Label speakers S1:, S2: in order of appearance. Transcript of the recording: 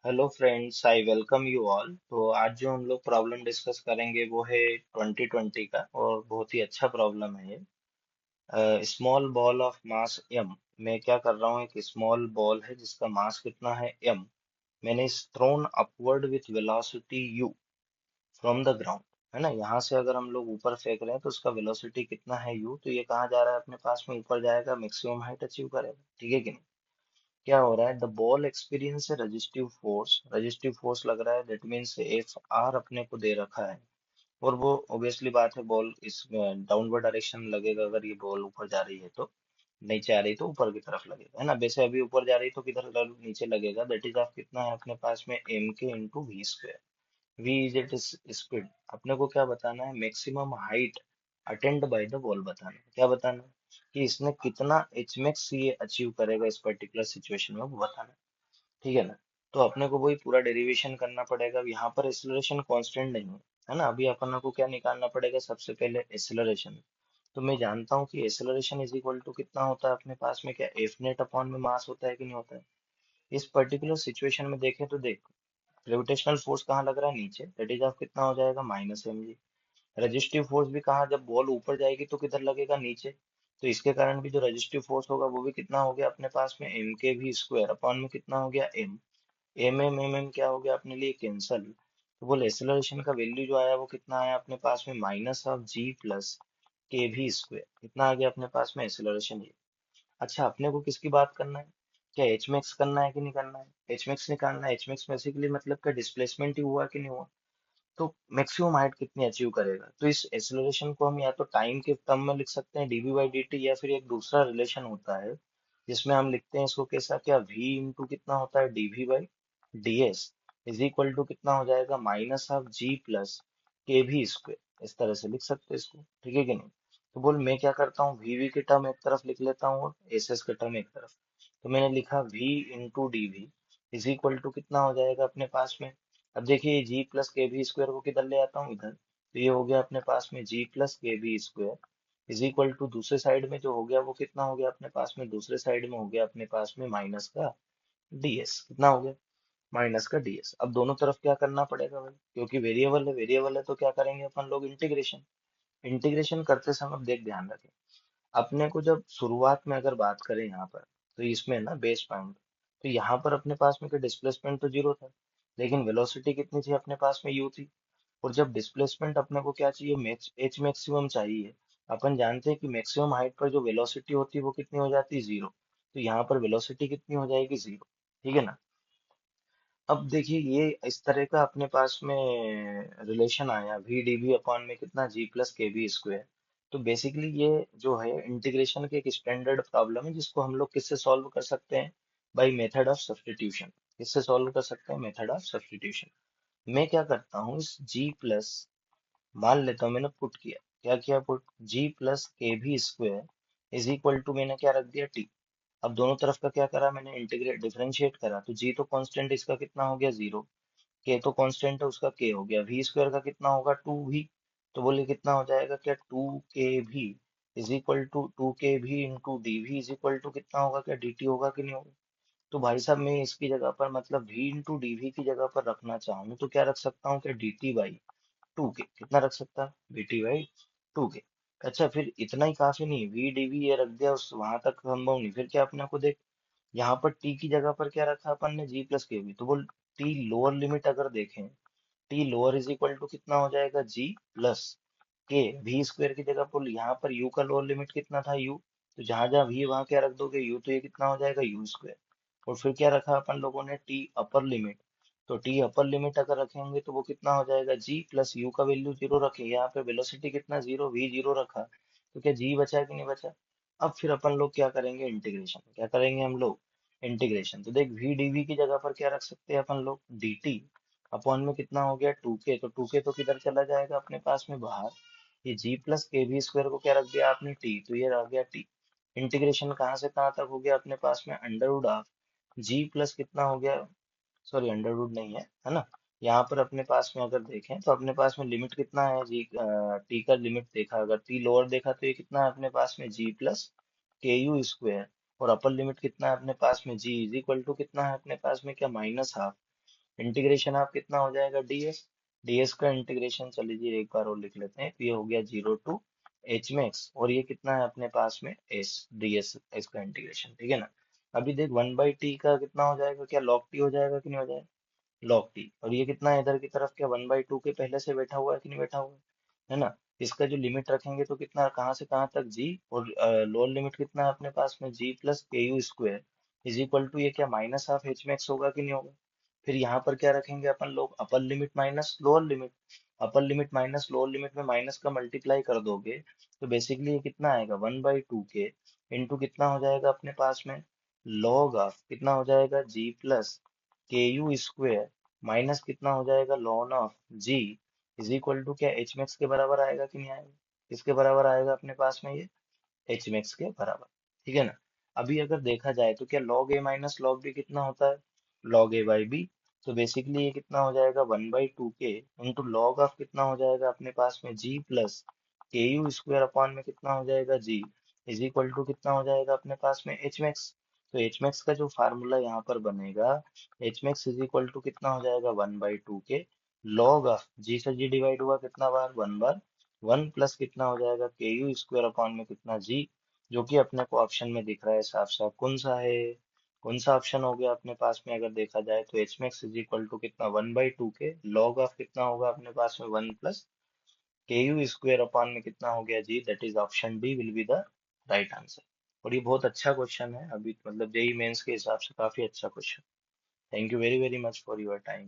S1: Hello friends, I welcome you all. तो आज जो हम लोग प्रॉब्लम डिस्कस करेंगे वो है 2020 का, और बहुत ही अच्छा प्रॉब्लम है ये। Small ball of mass m। मैं क्या कर रहा हूँ, एक स्मॉल बॉल है जिसका मास कितना है m। मैंने इस throne upward with velocity u from the ground, है ना। यहाँ से अगर हम लोग ऊपर फेंक रहे हैं तो उसका वेलोसिटी कितना है u, तो ये कहाँ जा रहा है, अपने पास में ऊपर जाएगा, मैक्सिमम हाइट अचीव करेगा, ठीक है कि नहीं। क्या हो रहा है, the ball experience resistive force लग रहा है, दैट मीन्स एफ आर अपने को दे रखा है। और वो ऑब्वियसली बात है, बॉल इस डाउनवर्ड डायरेक्शन लगेगा, अगर ये बॉल ऊपर जा रही है तो। नीचे आ रही तो ऊपर की तरफ लगेगा, है ना। वैसे अभी ऊपर जा रही तो किधर नीचे लगेगा, दैट इज ऑफ कितना है अपने पास में m k into v square. V is it is speed. अपने को क्या बताना है, maximum height attend by the ball बताना है। क्या बताना है कि इसने कितना एच मैक्स ये अचीव करेगा इस पर्टिकुलर सिचुएशन में, वो बताना है, ठीक है ना। तो अपने को वही पूरा डेरिवेशन करना पड़ेगा। अब यहाँ पर एक्सेलरेशन कांस्टेंट नहीं है ना। अभी अपन को क्या निकालना पड़ेगा, सबसे पहले एक्सेलरेशन। तो मैं जानता हूँ कि एक्सेलरेशन इज इक्वल टू कितना होता है अपने पास में, क्या एफ नेट अपॉन में मास होता है कि नहीं होता है। इस पर्टिकुलर सिचुएशन में देखें तो देख, ग्रेविटेशनल फोर्स कहाँ लग रहा है, नीचे, दैट इज ऑफ कितना हो जाएगा, minus m g. Resistive force भी कहाँ, जब बॉल ऊपर जाएगी तो किधर लगेगा, नीचे। तो इसके कारण भी जो रजिस्टिव फोर्स होगा वो भी कितना हो गया अपने पास में, एम के भी स्क्वायर अपॉन में कितना हो गया, एम। एम क्या हो गया अपने लिए, कैंसल। तो बोले एक्सेलरेशन का वैल्यू जो आया वो कितना आया अपने पास में, माइनस ऑफ जी प्लस के भी स्क्वायर। कितना आ गया अपने पास में एक्सेलरेशन ये। अच्छा, अपने को किसकी बात करना है, क्या एच मैक्स करना है कि नहीं करना है। एच मैक्स निकालना है। एच मैक्स बेसिकली मतलब क्या, डिस्प्लेसमेंट ही हुआ कि नहीं हुआ। तो मैक्सिमम हाइट कितनी अचीव करेगा, तो इस एक्सेलरेशन को हम या तो टाइम के टर्म में लिख सकते हैं, डीवी बाई डी टी, या फिर एक दूसरा रिलेशन होता है जिसमें हम लिखते हैं इसको कैसा, क्या वी इंटू कितना होता है, dv by d s is equal to कितना हो जाएगा, माइनस ऑफ जी प्लस के भी स्क्वायर। इस तरह से लिख सकते हैं इसको, ठीक है कि नहीं। तो बोल मैं क्या करता हूँ, वी के टर्म एक तरफ लिख लेता हूँ और एस के टर्म एक तरफ। तो मैंने लिखा v into d v is equal to कितना हो जाएगा अपने पास में। अब देखिए, g plus k v square को किधर ले आता हूँ, इधर। तो ये हो गया अपने पास में g plus k v square is equal to, दूसरे साइड में जो हो गया वो कितना हो गया अपने पास में, दूसरे साइड में हो गया अपने पास में माइनस का डीएस। कितना हो गया, माइनस का डीएस। अब दोनों तरफ क्या करना पड़ेगा भाई, क्योंकि वेरिएबल है तो क्या करेंगे अपन लोग, इंटीग्रेशन। इंटीग्रेशन करते समय देख, ध्यान रखें, अपने को जब शुरुआत में अगर बात करें यहाँ पर, तो इसमें ना बेस पॉइंट, तो यहाँ पर अपने पास में डिस्प्लेसमेंट तो जीरो था, लेकिन वेलोसिटी कितनी थी अपने पास में, यू थी। और जब डिस्प्लेसमेंट अपने को क्या चाहिए, मैक्स एच मैक्सिमम चाहिए। अपन जानते हैं कि मैक्सिमम हाइट पर जो वेलोसिटी होती है वो कितनी हो जाती है, जीरो। तो यहाँ पर वेलोसिटी कितनी हो जाएगी, जीरो, ठीक है ना। अब देखिए, ये इस तरह का अपने पास में रिलेशन आया, वी डी बी अपॉन में कितना, जी प्लस के बी स्क्वायर। तो बेसिकली ये जो है इंटीग्रेशन की एक स्टैंडर्ड प्रॉब्लम है, जिसको हम लोग किससे सॉल्व कर सकते हैं, बाई मेथड ऑफ सब्स्टिट्यूशन। किससे सॉल्व कर सकते हैं, मेथड ऑफ सब्स्टिट्यूशन। मैं क्या करता हूँ, इस जी प्लस, मान लेता हूँ मैंने पुट किया, क्या किया पुट, जी प्लस के भी स्क्वायर इज इक्वल टू, मैंने क्या रख दिया, टी। अब दोनों तरफ का क्या करा मैंने, इंटीग्रेट डिफरेंशिएट करा, तो जी तो कांस्टेंट इसका कितना हो गया, जीरो। के तो कांस्टेंट है उसका, के हो गया, वी स्क्वायर का कितना होगा, टू भी। तो बोलिए कितना हो जाएगा, क्या टू के भी इज इक्वल टू, टू के भी इंटू डी भी इज इक्वल टू कितना होगा, क्या डी टी होगा कि नहीं होगा। तो भाई साहब, मैं इसकी जगह पर मतलब वी इंटू डी वी की जगह पर रखना चाहूँ तो क्या रख सकता हूँ, क्या डी टी बाई टू के, कितना रख सकता है, डी टी बाई टू के। अच्छा, फिर इतना ही काफी नहीं, वी डी वी ये रख दिया, उस वहां तक संभव नहीं, फिर क्या अपने को देख, यहाँ पर टी की जगह पर क्या रखा अपन ने, जी प्लस के भी। तो बोल टी लोअर लिमिट अगर देखें, t lower is equal to कितना हो जाएगा, g plus k v square की जगह पर यहाँ पर यू का लोअर लिमिट कितना था, यू। तो जहां जहां वी वहां क्या रख दोगे, यू, तो ये कितना हो जाएगा, यू स्क्वायर। और फिर क्या रखा अपन लोगों ने, टी अपर लिमिट। तो टी अपर लिमिट अगर रखेंगे तो वो कितना हो जाएगा, जी प्लस यू का वैल्यू जीरो रखे, यहाँ पे वेलोसिटी कितना, जीरो, वी जीरो रखा, तो क्या जी बचा कि नहीं बचा। अब फिर अपन लोग क्या करेंगे, इंटीग्रेशन। क्या करेंगे हम लोग, इंटीग्रेशन। तो देख, वी डी वी की जगह पर क्या रख सकते हैं अपन लोग, डी टी अपॉन में कितना हो गया, टू के। तो टू के तो किधर चला जाएगा अपने पास में, बाहर। ये जी प्लस के भी स्क्वायर को क्या रख दिया आपने, टी, तो ये रह गया टी। इंटीग्रेशन कहाँ से कहाँ तक हो गया अपने पास में, अंडरवुड ऑफ जी प्लस कितना हो गया, सॉरी अंडरवुड नहीं है ना। यहाँ पर अपने पास में अगर देखें तो अपने पास में लिमिट कितना है, जी टी का लिमिट देखा, अगर टी लोअर देखा तो ये कितना है अपने पास में, g plus k u square. और अपर लिमिट कितना है अपने पास में, जी इज इक्वल टू कितना है अपने पास में, क्या, माइनस हाफ इंटीग्रेशन आप कितना हो जाएगा डीएस, डीएस का इंटीग्रेशन चलिए जी एक बार और लिख लेते हैं, तो ये हो गया 0 टू एच मैक्स, और ये कितना है अपने पास में एस, डीएस इसका इंटीग्रेशन, ठीक है ना। अभी देख 1/t का कितना हो जाएगा, क्या log t हो जाएगा कि नहीं हो जाएगा, log t, और ये कितना है इधर की तरफ, क्या 1/2 के पहले से बैठा हुआ है कि नहीं बैठा हुआ है ना। इसका जो लिमिट रखेंगे तो कितना, कहाँ से कहाँ तक g, और लोअर लिमिट कितना है अपने पास में g plus k u square is equal to, ये क्या माइनस हाफ एच मैक्स होगा कि नहीं होगा। फिर यहाँ पर क्या रखेंगे अपन लोग, upper limit minus lower limit, upper limit minus lower limit में माइनस का मल्टीप्लाई कर दोगे तो बेसिकली ये कितना आएगा 1/2 के इंटू कितना हो जाएगा अपने पास में log ऑफ कितना हो जाएगा g plus k u square minus कितना हो जाएगा ln of g is equal to, क्या एच मैक्स के बराबर आएगा कि नहीं आएगा, किसके बराबर आएगा अपने पास में ये एच मैक्स के बराबर, ठीक है ना। अभी अगर देखा जाए तो क्या log a minus log b कितना होता है, log a बाई बी, तो बेसिकली ये कितना हो जाएगा 1/2 के इंटू लॉग ऑफ कितना हो जाएगा अपने पास में g plus k u square upon में कितना हो जाएगा g इज इक्वल टू कितना हो जाएगा अपने पास में एच मैक्स। तो एच मैक्स का जो फार्मूला यहाँ पर बनेगा, h max is equal to कितना हो जाएगा 1/2 के लॉग ऑफ जी से जी डिवाइड हुआ कितना बार, 1 बार, 1 प्लस कितना हो जाएगा के यू स्क्वायर अपॉन में कितना जी, जो कि अपने को ऑप्शन में दिख रहा है साफ साफ, कौन सा है, कौन सा ऑप्शन हो गया अपने पास में अगर देखा जाए तो h max is equal to कितना 1/2 के लॉग ऑफ कितना होगा अपने पास में 1 plus k u square upon में कितना हो गया जी, that is option D will be the right answer. और ये बहुत अच्छा क्वेश्चन है, अभी मतलब जेई मेंस के हिसाब से काफी अच्छा question. Thank you very very much for your time.